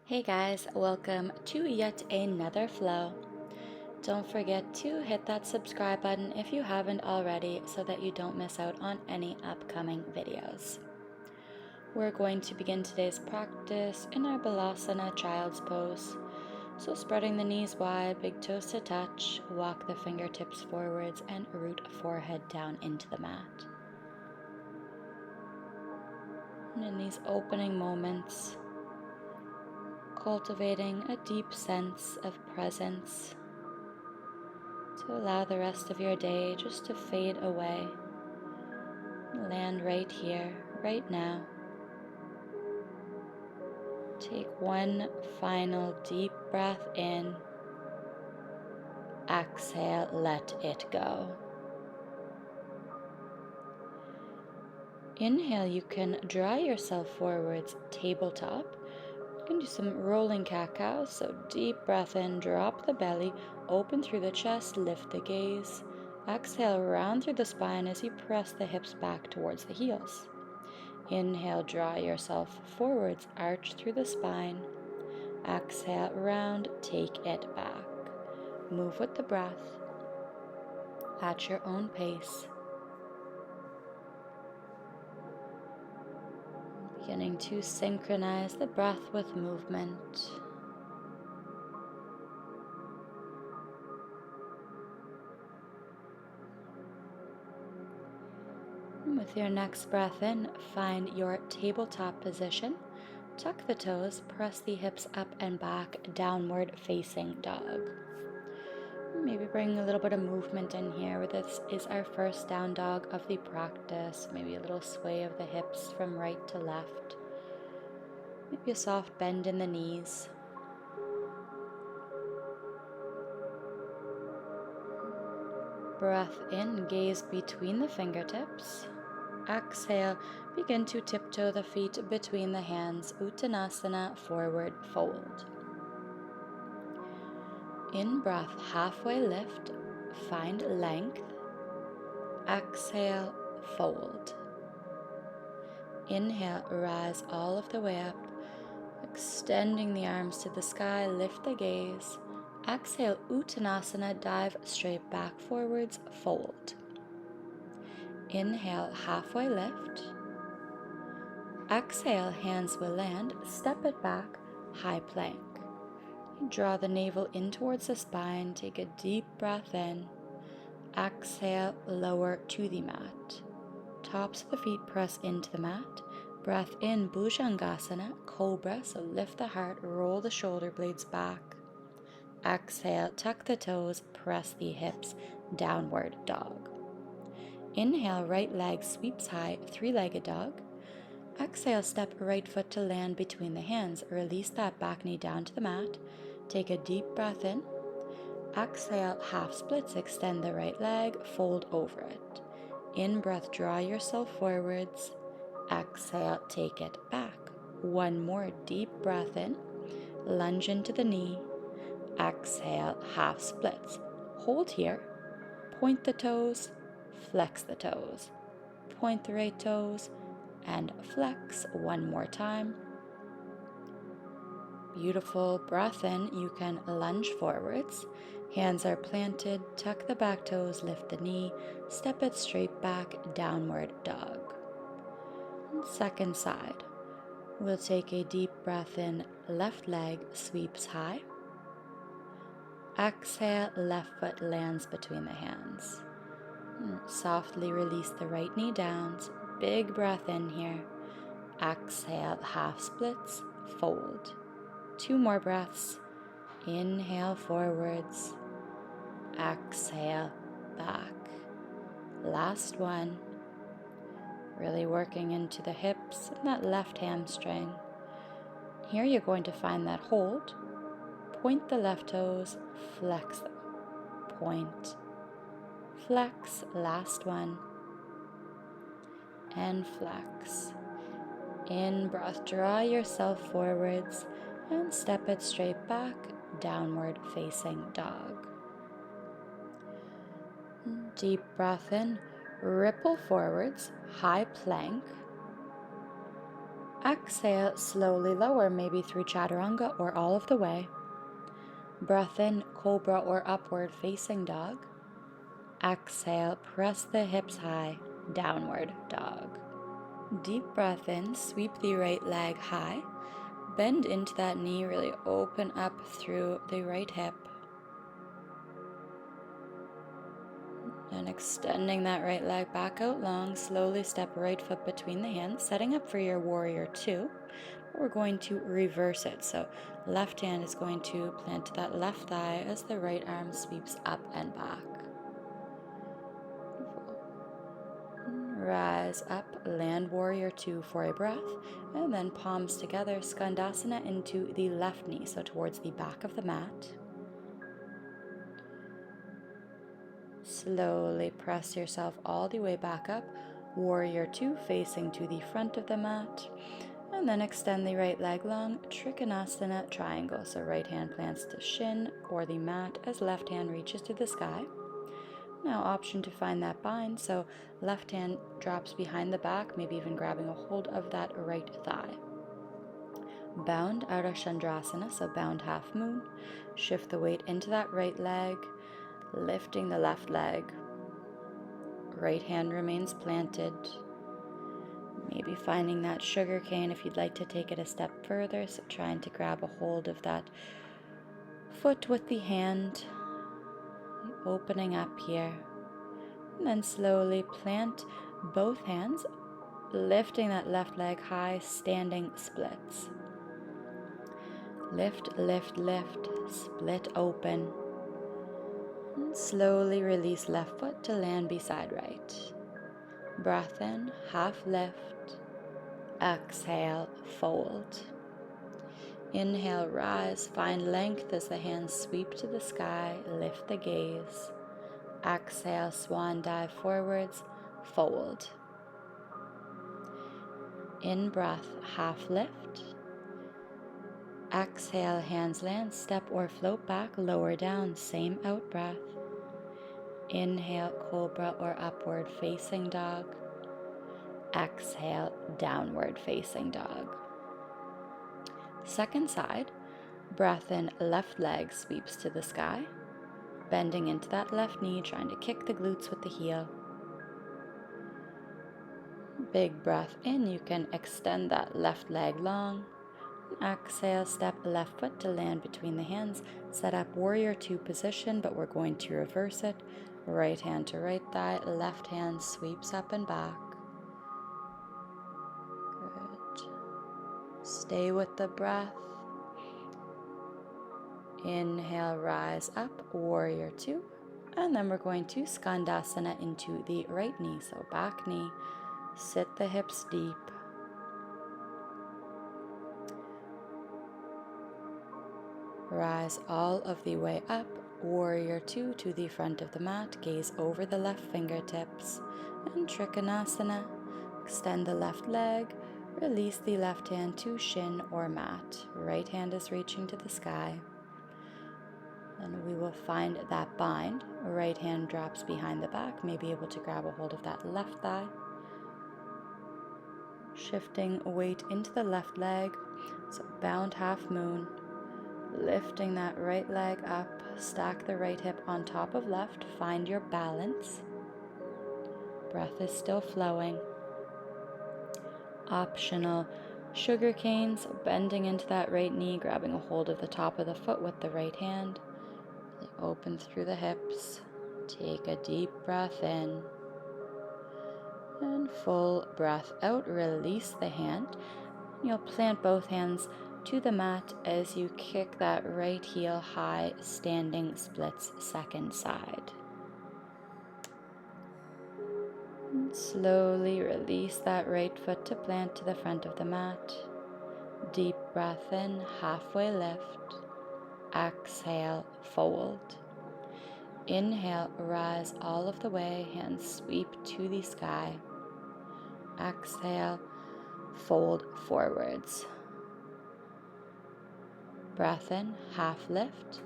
Hey guys, welcome to yet another flow. Don't forget to hit that subscribe button if you haven't already so that you don't miss out on any upcoming videos. We're going to begin today's practice in our Balasana child's pose. So spreading the knees wide, big toes to touch, walk the fingertips forwards and root forehead down into the mat. And in these opening moments, cultivating a deep sense of presence to allow the rest of your day just to fade away. Land right here, right now. Take one final deep breath in. Exhale, let it go. Inhale, you can draw yourself forwards, tabletop. You can do some rolling cat-cows, so deep breath in, drop the belly, open through the chest, lift the gaze. Exhale, round through the spine as you press the hips back towards the heels. Inhale, draw yourself forwards, arch through the spine. Exhale, round, take it back. Move with the breath at your own pace. Beginning to synchronize the breath with movement. With your next breath in, find your tabletop position. Tuck the toes, press the hips up and back, downward facing dog. Maybe bring a little bit of movement in here. This is our first down dog of the practice. Maybe a little sway of the hips from right to left. Maybe a soft bend in the knees. Breath in, gaze between the fingertips. Exhale, begin to tiptoe the feet between the hands, Uttanasana, forward fold. In breath, halfway lift, find length. Exhale, fold. Inhale, rise all of the way up, extending the arms to the sky, lift the gaze. Exhale, Uttanasana, dive straight back forwards, fold. Inhale, halfway lift. Exhale, hands will land, step it back, high plank. Draw the navel in towards the spine, take a deep breath in. Exhale, lower to the mat. Tops of the feet press into the mat. Breath in, Bhujangasana, cobra, so lift the heart, roll the shoulder blades back. Exhale, tuck the toes, press the hips, downward dog. Inhale, right leg sweeps high, three-legged dog. Exhale, step right foot to land between the hands. Release that back knee down to the mat. Take a deep breath in. Exhale, half splits, extend the right leg, fold over it. In breath, draw yourself forwards. Exhale, take it back. One more deep breath in. Lunge into the knee. Exhale, half splits. Hold here. Point the toes, flex the toes. Point the right toes and flex one more time. Beautiful. Breath in, you can lunge forwards. Hands are planted, tuck the back toes, lift the knee, step it straight back, downward dog. Second side. We'll take a deep breath in, left leg sweeps high. Exhale, left foot lands between the hands. Softly release the right knee down. Big breath in here. Exhale, half splits, fold. Two more breaths. Inhale forwards. Exhale back. Last one. Really working into the hips and that left hamstring. Here you're going to find that hold. Point the left toes, flex them. Point, flex, last one. And flex. In breath, draw yourself forwards and step it straight back, downward facing dog. Deep breath in, ripple forwards, high plank. Exhale, slowly lower, maybe through Chaturanga or all of the way. Breath in, Cobra or Upward Facing Dog. Exhale, press the hips high, Downward Dog. Deep breath in, sweep the right leg high. Bend into that knee, really open up through the right hip. And extending that right leg back out long, slowly step right foot between the hands, setting up for your warrior two. We're going to reverse it. So left hand is going to plant that left thigh as the right arm sweeps up and back. Rise up, land warrior two for a breath, and then palms together, Skandasana into the left knee, so towards the back of the mat. Slowly press yourself all the way back up, warrior two facing to the front of the mat, and then extend the right leg long, Trikonasana triangle, so right hand plants to shin or the mat as left hand reaches to the sky. Now option to find that bind, so left hand drops behind the back, maybe even grabbing a hold of that right thigh. Bound Ardha Chandrasana, so bound half moon. Shift the weight into that right leg, lifting the left leg. Right hand remains planted. Maybe finding that sugar cane if you'd like to take it a step further, so trying to grab a hold of that foot with the hand. Opening up here, and then slowly plant both hands, lifting that left leg high, standing splits. Lift, lift, lift, split open. And slowly release left foot to land beside right. Breath in, half lift. Exhale, fold. Inhale, rise, find length as the hands sweep to the sky, lift the gaze. Exhale, swan dive forwards, fold. In breath, half lift. Exhale, hands land, step or float back, lower down, same out breath. Inhale, cobra or upward facing dog. Exhale, downward facing dog. Second side, breath in, left leg sweeps to the sky. Bending into that left knee, trying to kick the glutes with the heel. Big breath in, you can extend that left leg long. Exhale, step left foot to land between the hands. Set up warrior two position, but we're going to reverse it. Right hand to right thigh, left hand sweeps up and back. Good. Stay with the breath. Inhale, rise up, warrior two. And then we're going to Skandasana into the right knee. So back knee, sit the hips deep. Rise all of the way up, warrior two to the front of the mat, gaze over the left fingertips, and Trikonasana. Extend the left leg, release the left hand to shin or mat. Right hand is reaching to the sky. Then we will find that bind. Right hand drops behind the back, may be able to grab a hold of that left thigh. Shifting weight into the left leg, so bound half moon. Lifting that right leg up, stack the right hip on top of left, find your balance. Breath is still flowing. Optional sugar cane, so bending into that right knee, grabbing a hold of the top of the foot with the right hand. Open through the hips. Take a deep breath in. And full breath out, release the hand. You'll plant both hands to the mat as you kick that right heel high, standing splits second side. And slowly release that right foot to plant to the front of the mat. Deep breath in, halfway lift. Exhale, fold. Inhale, rise all of the way, hands sweep to the sky. Exhale, fold forwards. Breath in, half lift.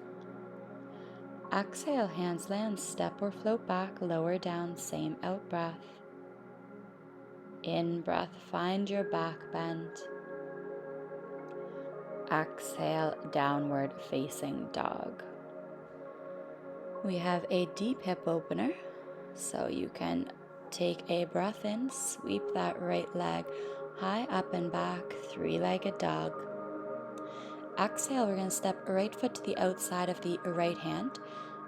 Exhale, hands land, step or float back, lower down, same out breath. In breath, find your back bend. exhale, downward facing dog. We have a deep hip opener, so you can take a breath in, sweep that right leg high up and back, three-legged dog. Exhale, we're going to step right foot to the outside of the right hand,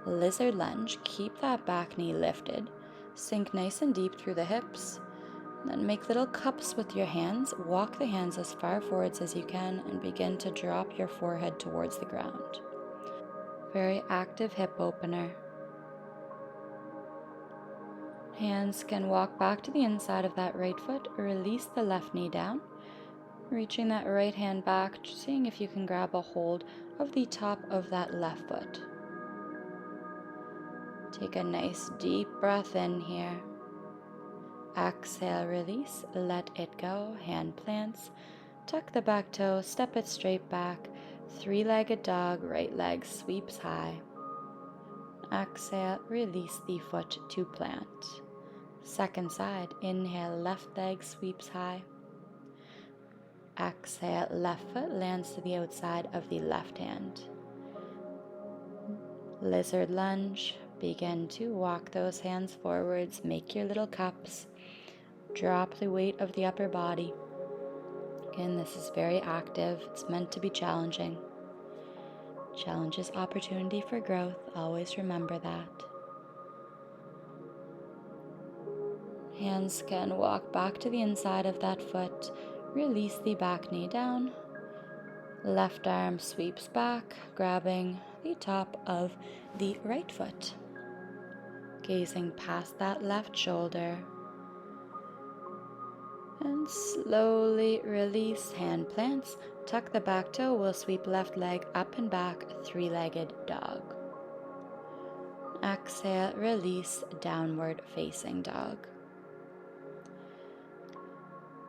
lizard lunge, keep that back knee lifted, sink nice and deep through the hips, then make little cups with your hands, walk the hands as far forwards as you can, and begin to drop your forehead towards the ground. Very active hip opener. Hands can walk back to the inside of that right foot, release the left knee down, reaching that right hand back, seeing if you can grab a hold of the top of that left foot. Take a nice deep breath in here. Exhale, release, let it go, hand plants, tuck the back toe, step it straight back, three-legged dog, right leg sweeps high. Exhale, release the foot to plant. Second side, inhale, left leg sweeps high. Exhale, left foot lands to the outside of the left hand. Lizard lunge, begin to walk those hands forwards, make your little cups, drop the weight of the upper body. Again, this is very active, it's meant to be challenging. Challenge is opportunity for growth, always remember that. Hands can walk back to the inside of that foot, release the back knee down. Left arm sweeps back, grabbing the top of the right foot. Gazing past that left shoulder. And slowly release, hand plants. Tuck the back toe, we'll sweep left leg up and back, three-legged dog. Exhale, release, downward facing dog.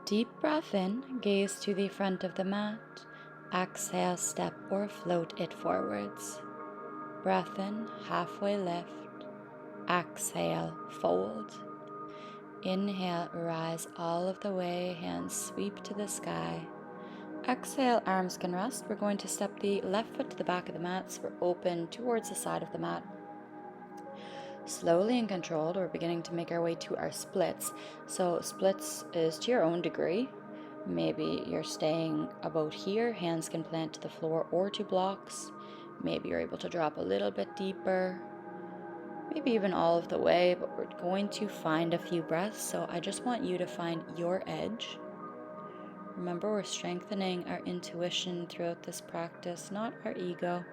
Deep breath in, gaze to the front of the mat. Exhale, step or float it forwards. Breath in, halfway lift. Exhale, fold. Inhale, rise all of the way, hands sweep to the sky. Exhale, arms can rest. We're going to step the left foot to the back of the mat, so we're open towards the side of the mat. Slowly and controlled, we're beginning to make our way to our splits. So splits is to your own degree. Maybe you're staying about here, hands can plant to the floor or to blocks. Maybe you're able to drop a little bit deeper. Maybe even all of the way, but we're going to find a few breaths, so I just want you to find your edge. Remember, we're strengthening our intuition throughout this practice, not our ego.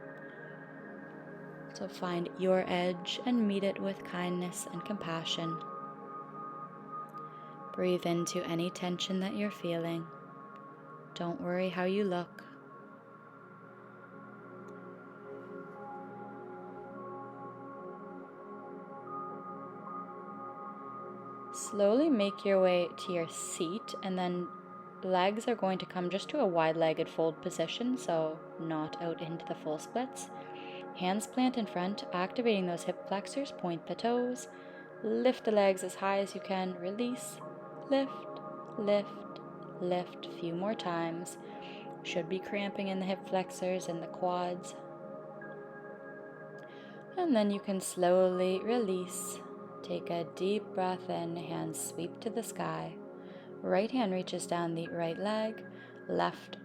So find your edge and meet it with kindness and compassion. Breathe into any tension that you're feeling. Don't worry how you look. Slowly make your way to your seat, and then legs are going to come just to a wide-legged fold position, so not out into the full splits. Hands plant in front, activating those hip flexors, point the toes, lift the legs as high as you can, release, lift, lift, lift, a few more times. Should be cramping in the hip flexors and the quads. And then you can slowly release. Take a deep breath in, hands sweep to the sky. Right hand reaches down the right leg, left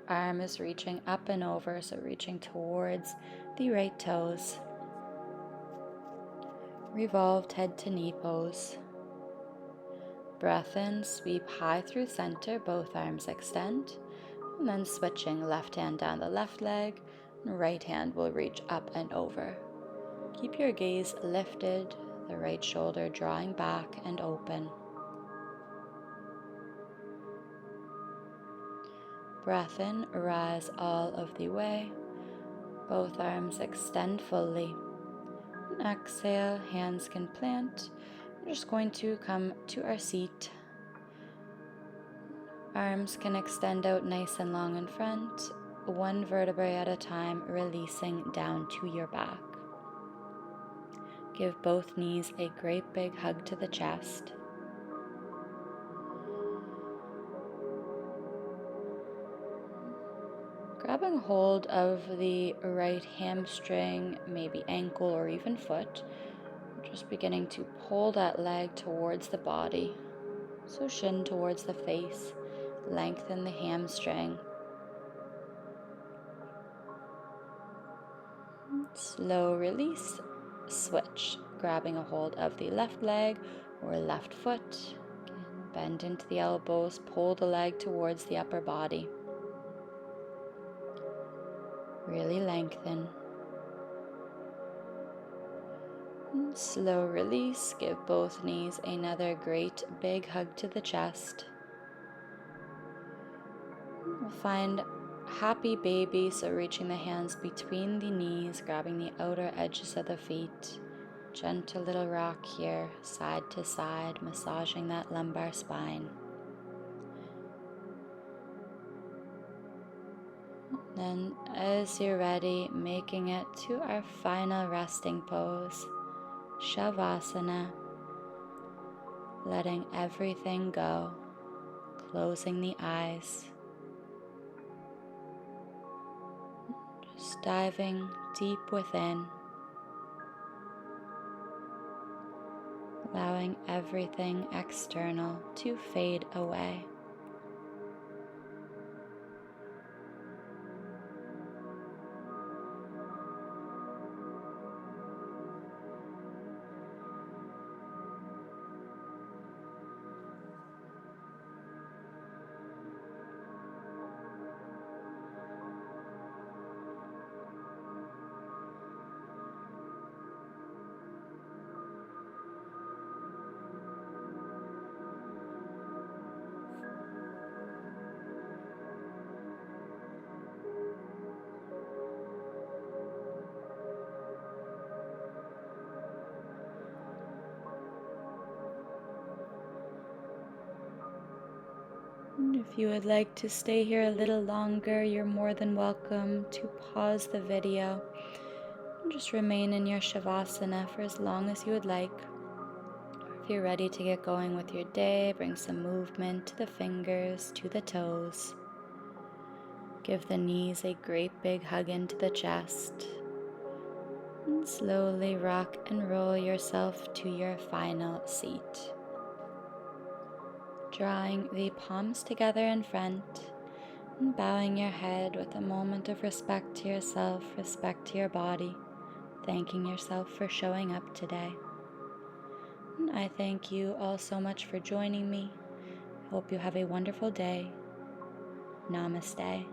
arm is reaching up and over, so reaching towards the right toes. Revolved head to knee pose. Breath in, sweep high through center, both arms extend, and then switching left hand down the left leg, and right hand will reach up and over. Keep your gaze lifted, the right shoulder drawing back and open. Breath in, rise all of the way. Both arms extend fully. And exhale, hands can plant. We're just going to come to our seat. Arms can extend out nice and long in front, one vertebrae at a time, releasing down to your back. Give both knees a great big hug to the chest. Grab grabbing hold of the right hamstring, maybe ankle or even foot, just beginning to pull that leg towards the body. So shin towards the face, lengthen the hamstring. Slow release, switch, grabbing a hold of the left leg or left foot. Again, bend into the elbows, pull the leg towards the upper body. Really lengthen. And slow release, give both knees another great big hug to the chest. We'll find happy baby, so reaching the hands between the knees, grabbing the outer edges of the feet. Gentle little rock here, side to side, massaging that lumbar spine. Then, as you're ready, making it to our final resting pose, Shavasana, letting everything go, closing the eyes. Just diving deep within, allowing everything external to fade away. And if you would like to stay here a little longer, you're more than welcome to pause the video and just remain in your Shavasana for as long as you would like. If you're ready to get going with your day, bring some movement to the fingers, to the toes. Give the knees a great big hug into the chest. And slowly rock and roll yourself to your final seat. Drawing the palms together in front and bowing your head with a moment of respect to yourself, respect to your body, thanking yourself for showing up today. And I thank you all so much for joining me. I hope you have a wonderful day. Namaste.